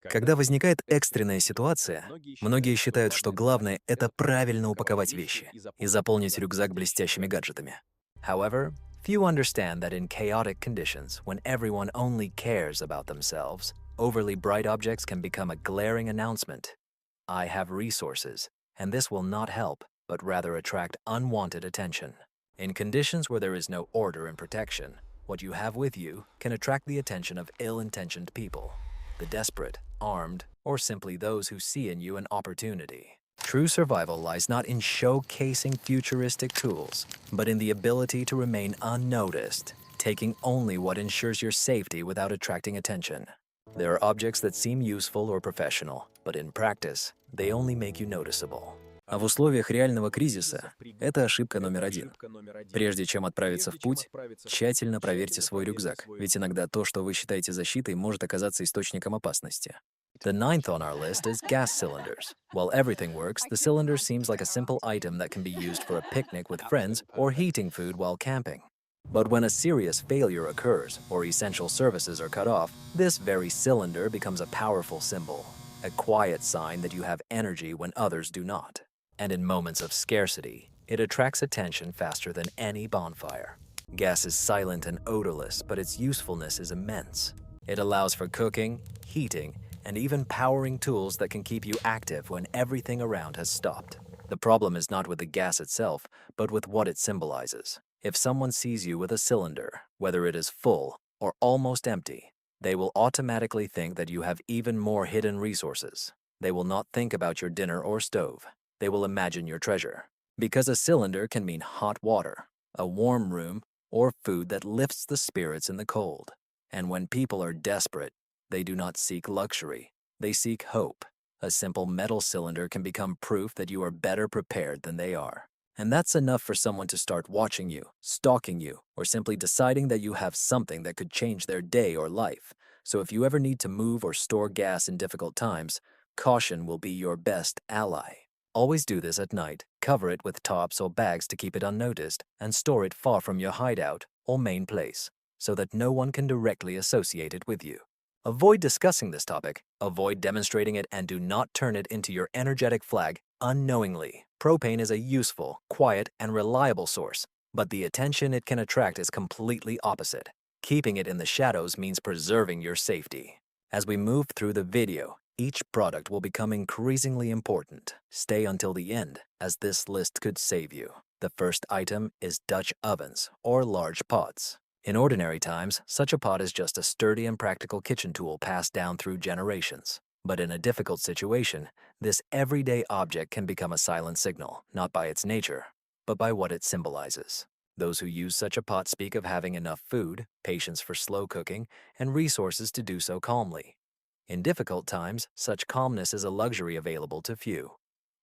Когда возникает экстренная ситуация, многие считают, что главное — это правильно упаковать вещи и заполнить рюкзак блестящими гаджетами. However, few understand that in chaotic conditions, when everyone only cares about themselves, overly bright objects can become a glaring announcement. I have resources, and this will not help, but rather attract unwanted attention. In conditions where there is no order and protection, what you have with you can attract the attention of ill-intentioned people, the desperate, armed, or simply those who see in you an opportunity. True survival lies not in showcasing futuristic tools, but in the ability to remain unnoticed, taking only what ensures your safety without attracting attention. There are objects that seem useful or professional, but in practice, they only make you noticeable. А в условиях реального кризиса это ошибка номер один. Прежде чем отправиться в путь, тщательно проверьте свой рюкзак, ведь иногда то, что вы считаете защитой, может оказаться источником опасности. The ninth on our list is gas cylinders. While everything works, the cylinder seems like a simple item that can be used for a picnic with friends or heating food while camping. But when a serious failure occurs or essential services are cut off, this very cylinder becomes a powerful symbol, a quiet sign that you have energy when others do not. And in moments of scarcity, it attracts attention faster than any bonfire. Gas is silent and odorless, but its usefulness is immense. It allows for cooking, heating, and even powering tools that can keep you active when everything around has stopped. The problem is not with the gas itself, but with what it symbolizes. If someone sees you with a cylinder, whether it is full or almost empty, they will automatically think that you have even more hidden resources. They will not think about your dinner or stove. They will imagine your treasure. Because a cylinder can mean hot water, a warm room, or food that lifts the spirits in the cold. And when people are desperate, they do not seek luxury. They seek hope. A simple metal cylinder can become proof that you are better prepared than they are. And that's enough for someone to start watching you, stalking you, or simply deciding that you have something that could change their day or life. So if you ever need to move or store gas in difficult times, caution will be your best ally. Always do this at night. Cover it with tops or bags to keep it unnoticed, and store it far from your hideout or main place, so that no one can directly associate it with you. Avoid discussing this topic, avoid demonstrating it, and do not turn it into your energetic flag unknowingly. Propane is a useful, quiet, and reliable source, but the attention it can attract is completely opposite. Keeping it in the shadows means preserving your safety. As we move through the video, each product will become increasingly important. Stay until the end, as this list could save you. The first item is Dutch ovens, or large pots. In ordinary times, such a pot is just a sturdy and practical kitchen tool passed down through generations. But in a difficult situation, this everyday object can become a silent signal, not by its nature, but by what it symbolizes. Those who use such a pot speak of having enough food, patience for slow cooking, and resources to do so calmly. In difficult times, such calmness is a luxury available to few.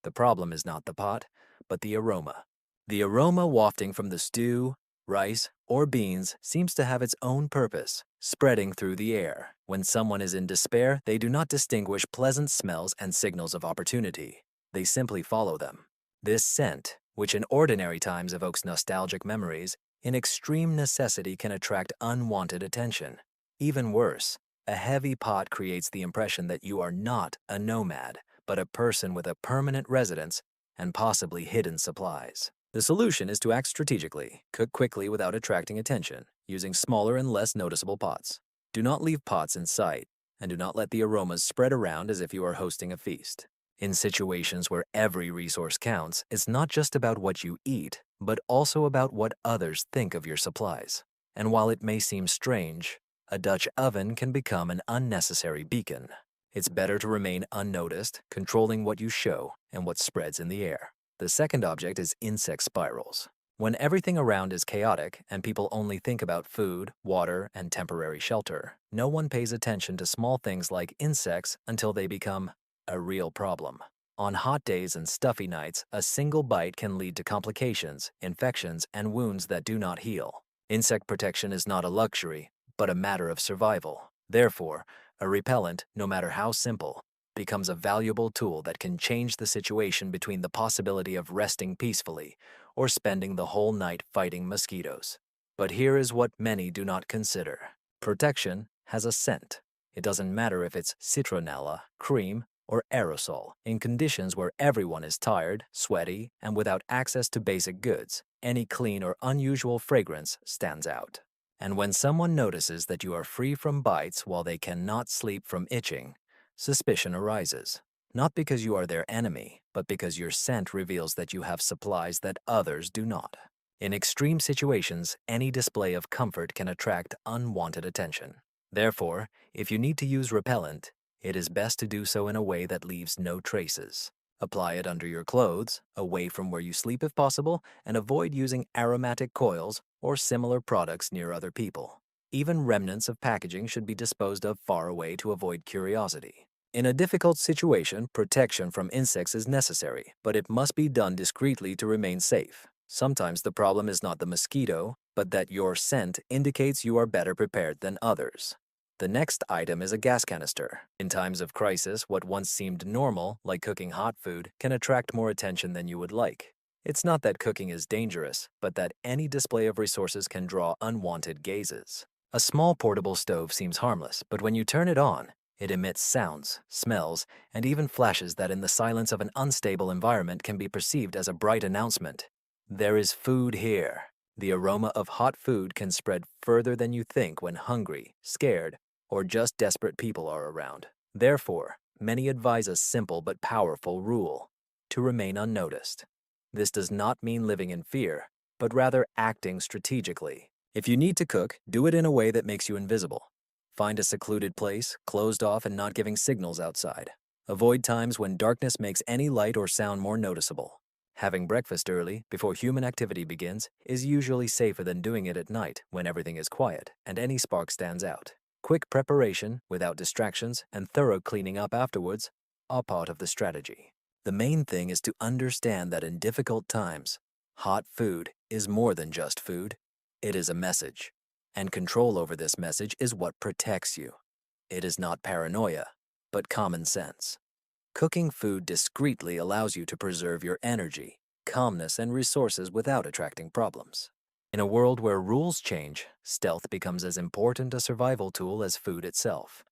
The problem is not the pot, but the aroma. The aroma wafting from the stew, rice, or beans seems to have its own purpose, spreading through the air. When someone is in despair, they do not distinguish pleasant smells and signals of opportunity. They simply follow them. This scent, which in ordinary times evokes nostalgic memories, in extreme necessity can attract unwanted attention. Even worse, a heavy pot creates the impression that you are not a nomad, but a person with a permanent residence and possibly hidden supplies. The solution is to act strategically, cook quickly without attracting attention, using smaller and less noticeable pots. Do not leave pots in sight, and do not let the aromas spread around as if you are hosting a feast. In situations where every resource counts, it's not just about what you eat, but also about what others think of your supplies. And while it may seem strange, a Dutch oven can become an unnecessary beacon. It's better to remain unnoticed, controlling what you show and what spreads in the air. The second object is insect spirals. When everything around is chaotic and people only think about food, water, and temporary shelter, no one pays attention to small things like insects until they become a real problem. On hot days and stuffy nights, a single bite can lead to complications, infections, and wounds that do not heal. Insect protection is not a luxury, but a matter of survival. Therefore, a repellent, no matter how simple, becomes a valuable tool that can change the situation between the possibility of resting peacefully or spending the whole night fighting mosquitoes. But here is what many do not consider. Protection has a scent. It doesn't matter if it's citronella, cream, or aerosol. In conditions where everyone is tired, sweaty, and without access to basic goods, any clean or unusual fragrance stands out. And when someone notices that you are free from bites while they cannot sleep from itching, suspicion arises. Not because you are their enemy, but because your scent reveals that you have supplies that others do not. In extreme situations, any display of comfort can attract unwanted attention. Therefore, if you need to use repellent, it is best to do so in a way that leaves no traces. Apply it under your clothes, away from where you sleep if possible, and avoid using aromatic coils or similar products near other people. Even remnants of packaging should be disposed of far away to avoid curiosity. In a difficult situation, protection from insects is necessary, but it must be done discreetly to remain safe. Sometimes the problem is not the mosquito, but that your scent indicates you are better prepared than others. The next item is a gas canister. In times of crisis, what once seemed normal, like cooking hot food, can attract more attention than you would like. It's not that cooking is dangerous, but that any display of resources can draw unwanted gazes. A small portable stove seems harmless, but when you turn it on, it emits sounds, smells, and even flashes that in the silence of an unstable environment can be perceived as a bright announcement. There is food here. The aroma of hot food can spread further than you think when hungry, scared, or just desperate people are around. Therefore, many advise a simple but powerful rule: to remain unnoticed. This does not mean living in fear, but rather acting strategically. If you need to cook, do it in a way that makes you invisible. Find a secluded place, closed off and not giving signals outside. Avoid times when darkness makes any light or sound more noticeable. Having breakfast early, before human activity begins, is usually safer than doing it at night when everything is quiet and any spark stands out. Quick preparation, without distractions, and thorough cleaning up afterwards are part of the strategy. The main thing is to understand that in difficult times, hot food is more than just food. It is a message, and control over this message is what protects you. It is not paranoia, but common sense. Cooking food discreetly allows you to preserve your energy, calmness, and resources without attracting problems. In a world where rules change, stealth becomes as important a survival tool as food itself.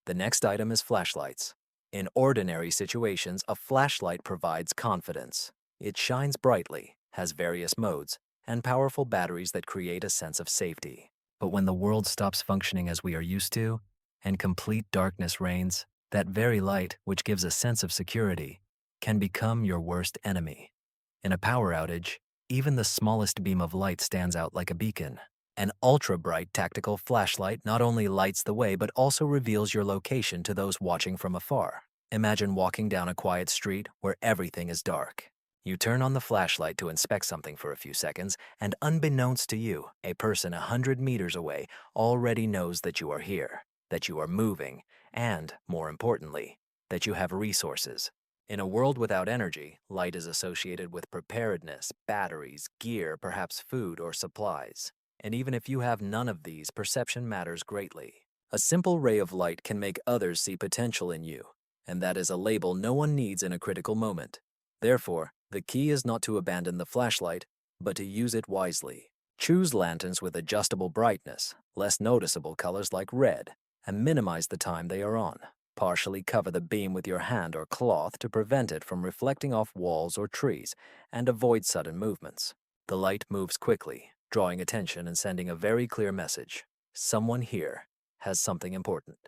The next item is flashlights. In ordinary situations, a flashlight provides confidence. It shines brightly, has various modes, and powerful batteries that create a sense of safety. But when the world stops functioning as we are used to, and complete darkness reigns, that very light, which gives a sense of security, can become your worst enemy. In a power outage, even the smallest beam of light stands out like a beacon. An ultra-bright tactical flashlight not only lights the way but also reveals your location to those watching from afar. Imagine walking down a quiet street where everything is dark. You turn on the flashlight to inspect something for a few seconds, and unbeknownst to you, a person 100 meters away already knows that you are here, that you are moving, and, more importantly, that you have resources. In a world without energy, light is associated with preparedness, batteries, gear, perhaps food or supplies. And even if you have none of these, perception matters greatly. A simple ray of light can make others see potential in you, and that is a label no one needs in a critical moment. Therefore, the key is not to abandon the flashlight, but to use it wisely. Choose lanterns with adjustable brightness, less noticeable colors like red, and minimize the time they are on. Partially cover the beam with your hand or cloth to prevent it from reflecting off walls or trees, and avoid sudden movements. The light moves quickly, drawing attention and sending a very clear message. Someone here has something important.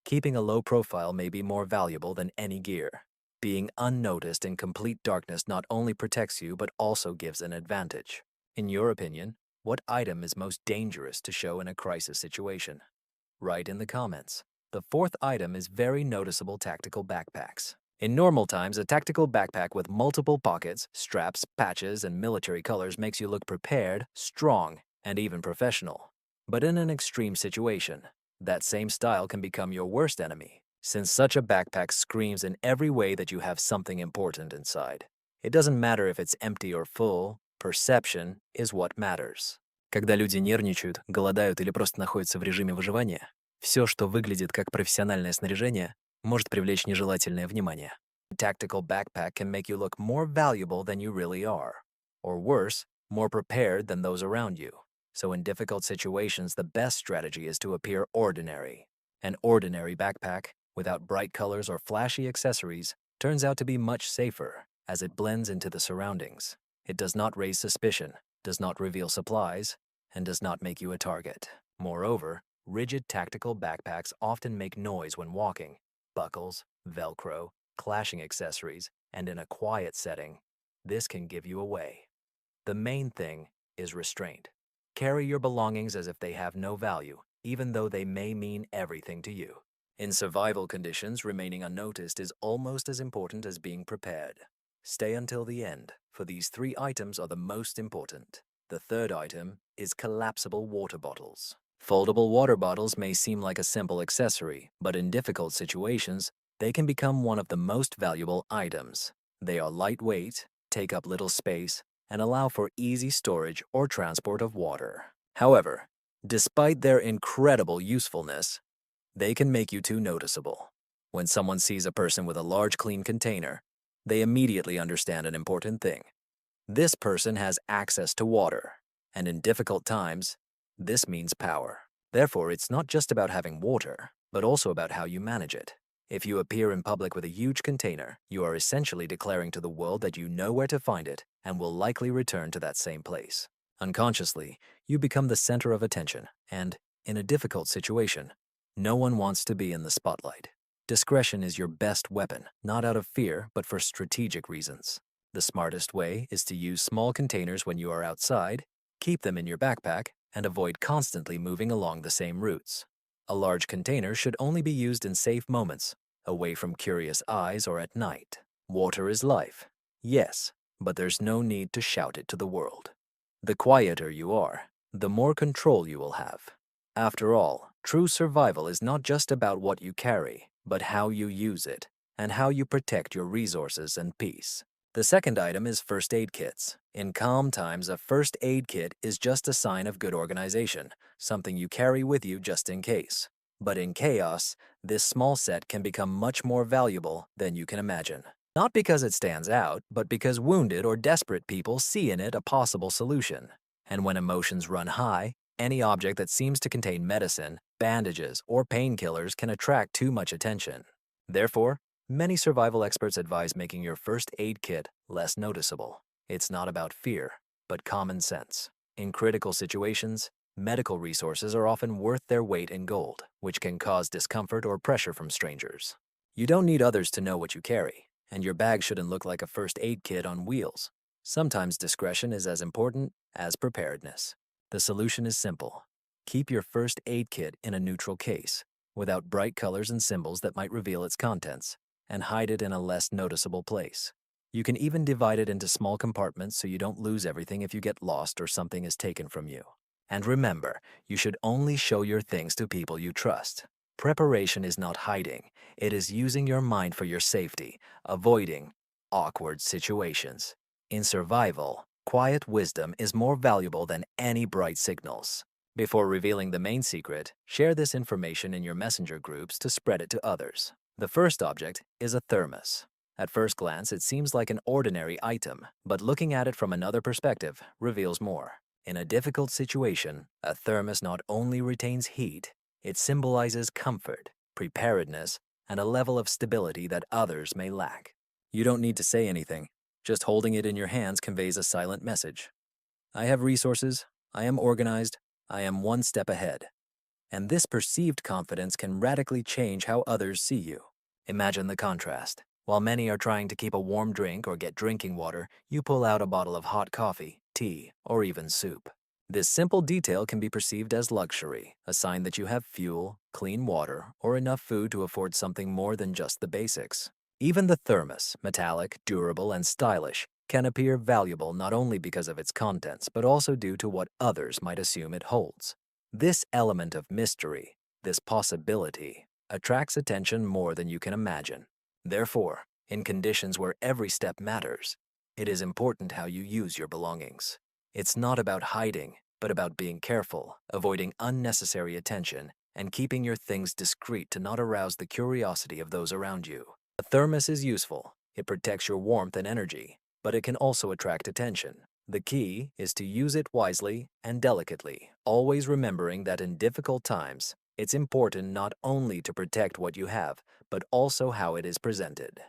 Keeping a low profile may be more valuable than any gear. Being unnoticed in complete darkness not only protects you but also gives an advantage. In your opinion, what item is most dangerous to show in a crisis situation? Write in the comments. The fourth item is very noticeable tactical backpacks. In normal times, a tactical backpack with multiple pockets, straps, patches, and military colors makes you look prepared, strong, and even professional. But in an extreme situation, that same style can become your worst enemy, since such a backpack screams in every way that you have something important inside. It doesn't matter if it's empty or full, perception is what matters. Когда люди нервничают, голодают или просто находятся в режиме выживания, все, что выглядит как профессиональное снаряжение, может привлечь нежелательное внимание. A tactical backpack can make you look more valuable than you really are, or worse, more prepared than those around you. So in difficult situations, the best strategy is to appear ordinary. An ordinary backpack, without bright colors or flashy accessories, turns out to be much safer as it blends into the surroundings. It does not raise suspicion, does not reveal supplies, and does not make you a target. Moreover, rigid tactical backpacks often make noise when walking. Buckles, Velcro, clashing accessories, and in a quiet setting, this can give you away. The main thing is restraint. Carry your belongings as if they have no value, even though they may mean everything to you. In survival conditions, remaining unnoticed is almost as important as being prepared. Stay until the end, for these 3 items are the most important. The third item is collapsible water bottles. Foldable water bottles may seem like a simple accessory, but in difficult situations, they can become one of the most valuable items. They are lightweight, take up little space, and allow for easy storage or transport of water. However, despite their incredible usefulness, they can make you too noticeable. When someone sees a person with a large clean container, they immediately understand an important thing. This person has access to water, and in difficult times, this means power. Therefore, it's not just about having water, but also about how you manage it. If you appear in public with a huge container, you are essentially declaring to the world that you know where to find it and will likely return to that same place. Unconsciously, you become the center of attention, and, in a difficult situation, no one wants to be in the spotlight. Discretion is your best weapon, not out of fear, but for strategic reasons. The smartest way is to use small containers when you are outside, keep them in your backpack, and avoid constantly moving along the same routes. A large container should only be used in safe moments, away from curious eyes or at night. Water is life, yes, but there's no need to shout it to the world. The quieter you are, the more control you will have. After all, true survival is not just about what you carry, but how you use it, and how you protect your resources and peace. The second item is first aid kits. In calm times, a first aid kit is just a sign of good organization, something you carry with you just in case. But in chaos, this small set can become much more valuable than you can imagine. Not because it stands out, but because wounded or desperate people see in it a possible solution. And when emotions run high, any object that seems to contain medicine, bandages, or painkillers can attract too much attention. Therefore, many survival experts advise making your first aid kit less noticeable. It's not about fear, but common sense. In critical situations, medical resources are often worth their weight in gold, which can cause discomfort or pressure from strangers. You don't need others to know what you carry, and your bag shouldn't look like a first aid kit on wheels. Sometimes discretion is as important as preparedness. The solution is simple. Keep your first aid kit in a neutral case, without bright colors and symbols that might reveal its contents, and hide it in a less noticeable place. You can even divide it into small compartments so you don't lose everything if you get lost or something is taken from you. And remember, you should only show your things to people you trust. Preparation is not hiding. It is using your mind for your safety, avoiding awkward situations. In survival, quiet wisdom is more valuable than any bright signals. Before revealing the main secret, share this information in your messenger groups to spread it to others. The first object is a thermos. At first glance, it seems like an ordinary item, but looking at it from another perspective reveals more. In a difficult situation, a thermos not only retains heat, it symbolizes comfort, preparedness, and a level of stability that others may lack. You don't need to say anything. Just holding it in your hands conveys a silent message. I have resources, I am organized, I am one step ahead. And this perceived confidence can radically change how others see you. Imagine the contrast. While many are trying to keep a warm drink or get drinking water, you pull out a bottle of hot coffee, tea, or even soup. This simple detail can be perceived as luxury, a sign that you have fuel, clean water, or enough food to afford something more than just the basics. Even the thermos, metallic, durable, and stylish, can appear valuable not only because of its contents, but also due to what others might assume it holds. This element of mystery, this possibility, attracts attention more than you can imagine. Therefore, in conditions where every step matters, it is important how you use your belongings. It's not about hiding, but about being careful, avoiding unnecessary attention, and keeping your things discreet to not arouse the curiosity of those around you. A thermos is useful. It protects your warmth and energy, but it can also attract attention. The key is to use it wisely and delicately, always remembering that in difficult times, It's important not only to protect what you have, but also how it is presented.